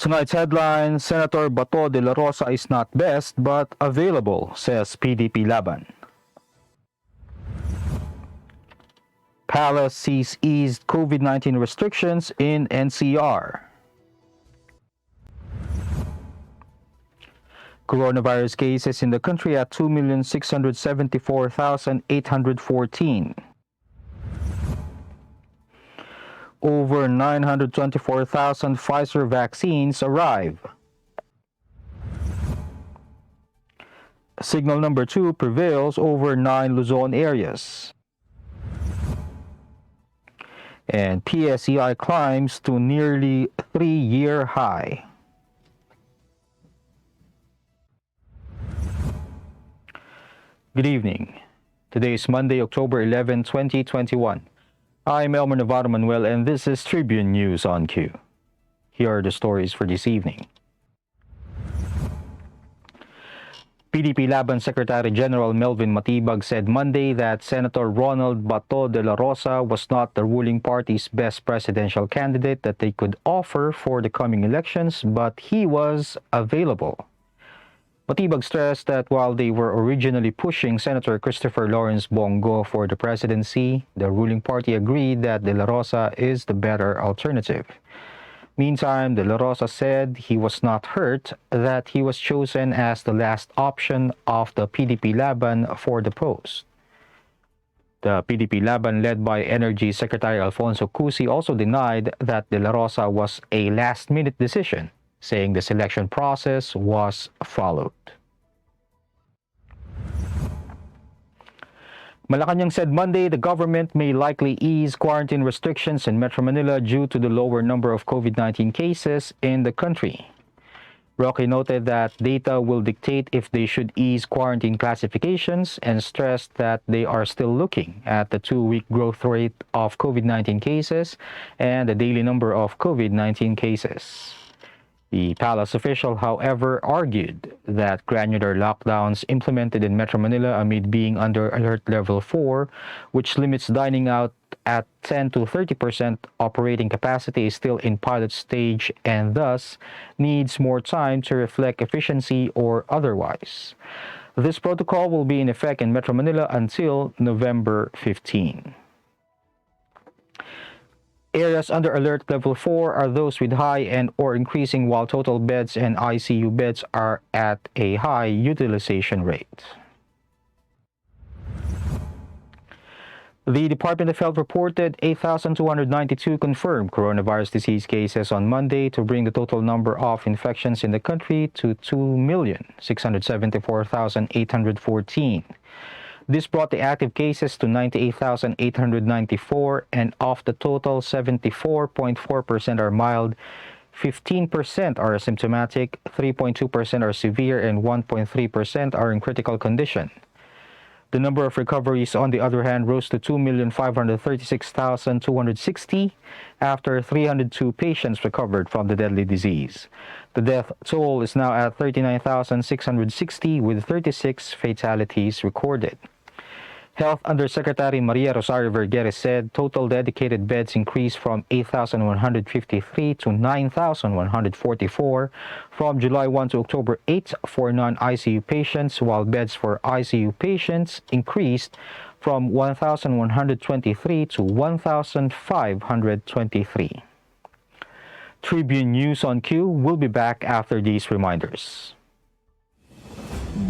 Tonight's headline, Senator Bato de la Rosa is not best but available, says PDP Laban. Palace sees eased COVID-19 restrictions in NCR. Coronavirus cases in the country at 2,674,814. Over 924,000 Pfizer vaccines arrive. Signal number 2 prevails over 9 Luzon areas. And PSEi climbs to nearly 3-year high. Good evening. Today is Monday, October 11, 2021. I'm Elmer Navarro Manuel and this is Tribune News on Q. Here are the stories for this evening. PDP Laban Secretary General Melvin Matibag said Monday that Senator Ronald Bato de la Rosa was not the ruling party's best presidential candidate that they could offer for the coming elections, but he was available. Matibag stressed that while they were originally pushing Senator Christopher Lawrence Bongo for the presidency, the ruling party agreed that De La Rosa is the better alternative. Meantime, De La Rosa said he was not hurt that he was chosen as the last option of the PDP Laban for the post. The PDP Laban, led by Energy Secretary Alfonso Cusi, also denied that De La Rosa was a last-minute decision, saying the selection process was followed. Malacanang said Monday the government may likely ease quarantine restrictions in Metro Manila due to the lower number of COVID-19 cases in the country. Roque noted that data will dictate if they should ease quarantine classifications and stressed that they are still looking at the 2-week growth rate of COVID-19 cases and the daily number of COVID-19 cases. The palace official, however, argued that granular lockdowns implemented in Metro Manila amid being under Alert Level 4, which limits dining out at 10 to 30% operating capacity, is still in pilot stage and thus needs more time to reflect efficiency or otherwise. This protocol will be in effect in Metro Manila until November 15. Areas under Alert Level 4 are those with high and or increasing, while total beds and ICU beds are at a high utilization rate. The Department of Health reported 8,292 confirmed coronavirus disease cases on Monday to bring the total number of infections in the country to 2,674,814. This brought the active cases to 98,894, and of the total, 74.4% are mild, 15% are asymptomatic, 3.2% are severe, and 1.3% are in critical condition. The number of recoveries, on the other hand, rose to 2,536,260 after 302 patients recovered from the deadly disease. The death toll is now at 39,660 with 36 fatalities recorded. Health Undersecretary Maria Rosario Vergeres said total dedicated beds increased from 8,153 to 9,144 from July 1 to October 8 for non-ICU patients, while beds for ICU patients increased from 1,123 to 1,523. Tribune News on Q will be back after these reminders.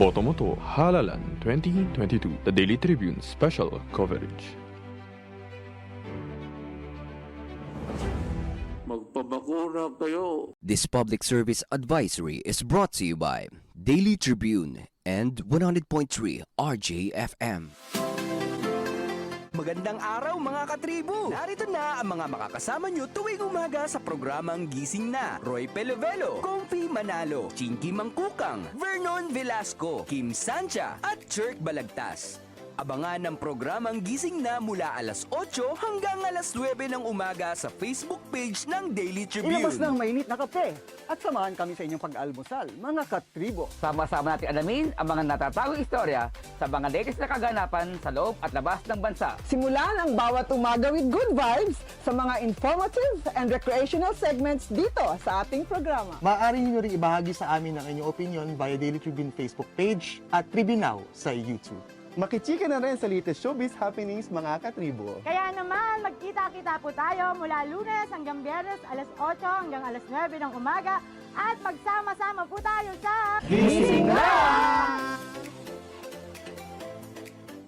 Boto Moto Halalan 2022, the Daily Tribune special coverage. Magpabakuna kayo. This public service advisory is brought to you by Daily Tribune and 100.3 RJFM. Magandang araw mga katribu! Narito na ang mga makakasama nyo tuwing umaga sa programang Gising Na. Roy Pelevelo, Comfy Manalo, Chinky Mangkukang, Vernon Velasco, Kim Sancha at Chirk Balagtas. Abangan ang programang Gising Na mula alas 8 hanggang alas 9 ng umaga sa Facebook page ng Daily Tribune. Ilabas ng mainit na kape at samahan kami sa inyong pag-almusal, mga katribo. Sama-sama natin alamin ang mga natatagong istorya sa mga latest na kaganapan sa loob at labas ng bansa. Simulan ang bawat umaga with good vibes sa mga informative and recreational segments dito sa ating programa. Maaari niyo rin ibahagi sa amin ang inyong opinion via Daily Tribune Facebook page at Tribune Now sa YouTube. Makichika na rin sa latest showbiz happenings, mga katribo. Kaya naman, magkita-kita po tayo mula Lunes hanggang Biyernes, alas 8 hanggang alas 9 ng umaga at magsama-sama po tayo sa Gising Na!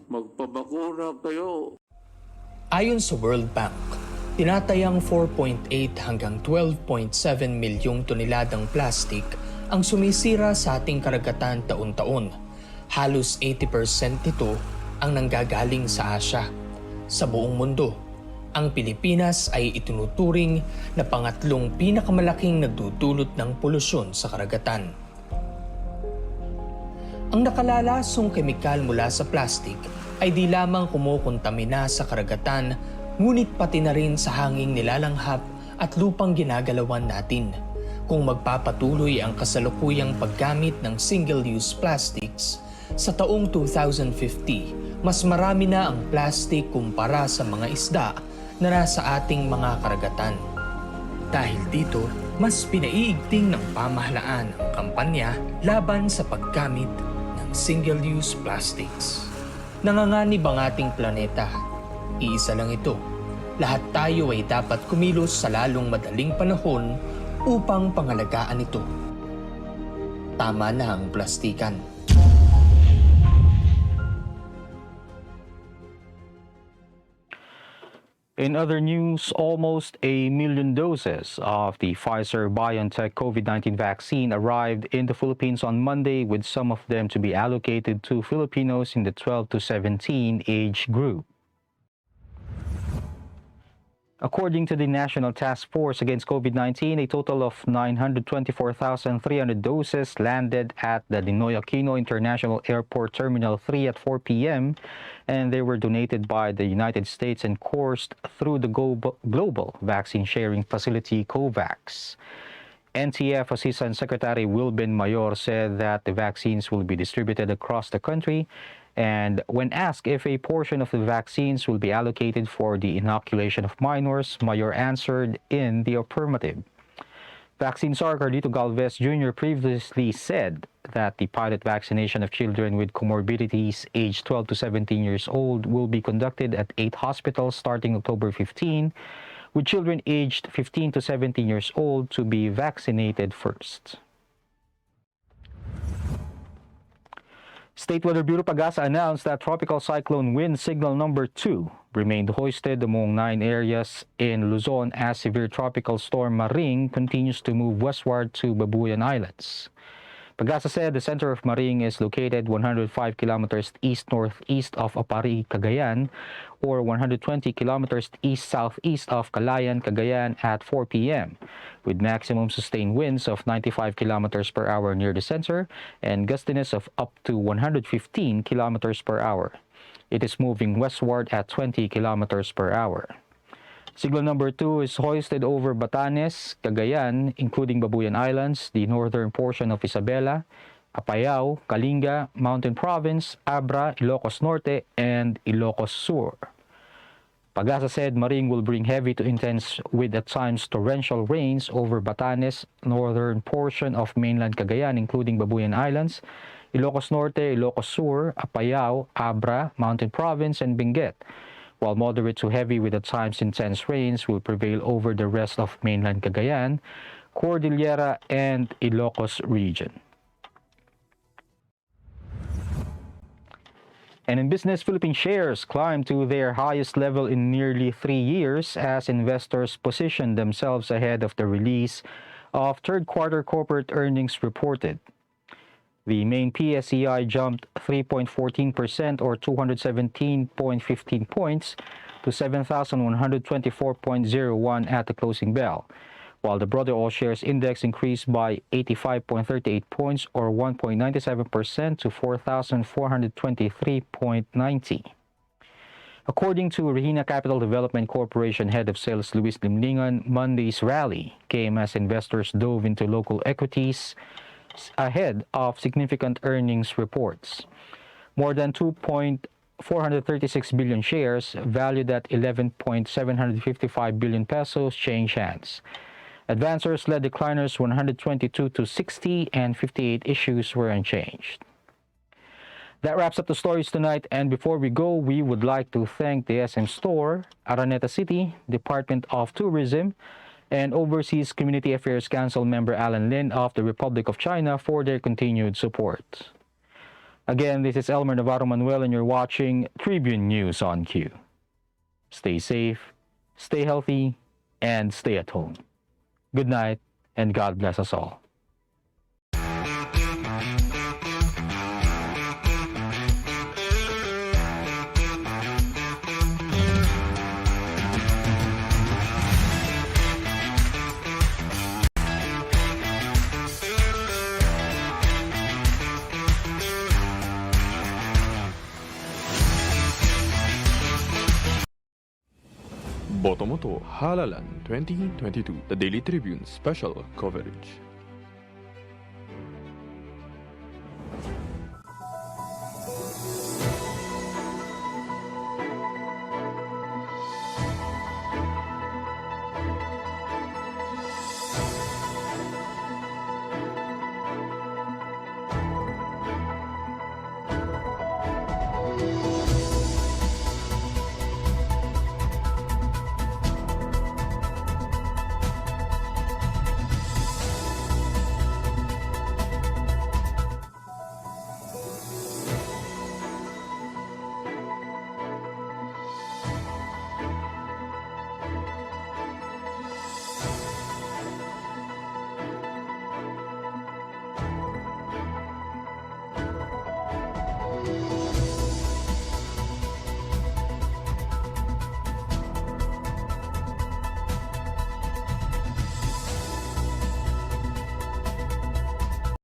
Magpabakuna kayo. Ayon sa World Bank, tinatayang 4.8 hanggang 12.7 milyong toneladang plastic ang sumisira sa ating karagatan taon-taon. Halos 80% nito ang nanggagaling sa Asya. Sa buong mundo, ang Pilipinas ay itinuturing na pangatlong pinakamalaking nagdudulot ng polusyon sa karagatan. Ang nakalalasong kemikal mula sa plastic ay di lamang kumukontamina sa karagatan, ngunit pati na rin sa hanging nilalanghap at lupang ginagalawan natin. Kung magpapatuloy ang kasalukuyang paggamit ng single-use plastics, sa taong 2050, mas marami na ang plastic kumpara sa mga isda na nasa ating mga karagatan. Dahil dito, mas pinaiigting ng pamahalaan ang kampanya laban sa paggamit ng single-use plastics. Nanganganib ang ating planeta. Iisa lang ito. Lahat tayo ay dapat kumilos sa lalong madaling panahon upang pangalagaan ito. Tama na ang plastikan. In other news, almost 1 million doses of the Pfizer-BioNTech COVID-19 vaccine arrived in the Philippines on Monday, with some of them to be allocated to Filipinos in the 12 to 17 age group. According to the National Task Force Against COVID-19, a total of 924,300 doses landed at the Ninoy Aquino International Airport Terminal 3 at 4 p.m., and they were donated by the United States and coursed through the Global Vaccine Sharing Facility, COVAX. NTF Assistant Secretary Wilben Mayor said that the vaccines will be distributed across the country, and when asked if a portion of the vaccines will be allocated for the inoculation of minors, Mayor answered in the affirmative. Vaccine Czar Carlito Galvez Jr. previously said that the pilot vaccination of children with comorbidities aged 12 to 17 years old will be conducted at 8 hospitals starting October 15, with children aged 15 to 17 years old to be vaccinated first. State Weather Bureau Pag-asa announced that Tropical Cyclone Wind Signal Number 2 remained hoisted among 9 areas in Luzon as severe tropical storm Maring continues to move westward to Babuyan Islands. Pag-asa said the center of Maring is located 105 kilometers east-northeast of Apari, Cagayan, or 120 kilometers east-southeast of Calayan, Cagayan at 4 p.m., with maximum sustained winds of 95 kilometers per hour near the center and gustiness of up to 115 kilometers per hour. It is moving westward at 20 kilometers per hour. Signal number 2 is hoisted over Batanes, Cagayan, including Babuyan Islands, the northern portion of Isabela, Apayao, Kalinga, Mountain Province, Abra, Ilocos Norte, and Ilocos Sur. Pag-asa said Maring will bring heavy to intense with at times torrential rains over Batanes, northern portion of mainland Cagayan, including Babuyan Islands, Ilocos Norte, Ilocos Sur, Apayao, Abra, Mountain Province, and Benguet, while moderate to heavy with at times intense rains will prevail over the rest of mainland Cagayan, Cordillera, and Ilocos region. And in business, Philippine shares climbed to their highest level in nearly 3 years as investors positioned themselves ahead of the release of third-quarter corporate earnings reported. The main PSEi jumped 3.14% or 217.15 points to 7,124.01 at the closing bell, while the broader all shares index increased by 85.38 points or 1.97% to 4,423.90. According to Regina Capital Development Corporation Head of Sales Luis Limlingan, Monday's rally came as investors dove into local equities ahead of significant earnings reports. More than 2.436 billion shares, valued at 11.755 billion pesos, changed hands. Advancers led decliners 122 to 60 and 58 issues were unchanged. That wraps up the stories tonight, and before we go, we would like to thank the SM Store, Araneta City, Department of Tourism, and Overseas Community Affairs Council member Alan Lin of the Republic of China for their continued support. Again, this is Elmer Navarro Manuel, and you're watching Tribune News on Q. Stay safe, stay healthy, and stay at home. Good night, and God bless us all. Boto Moto Halalan 2022, the Daily Tribune special coverage.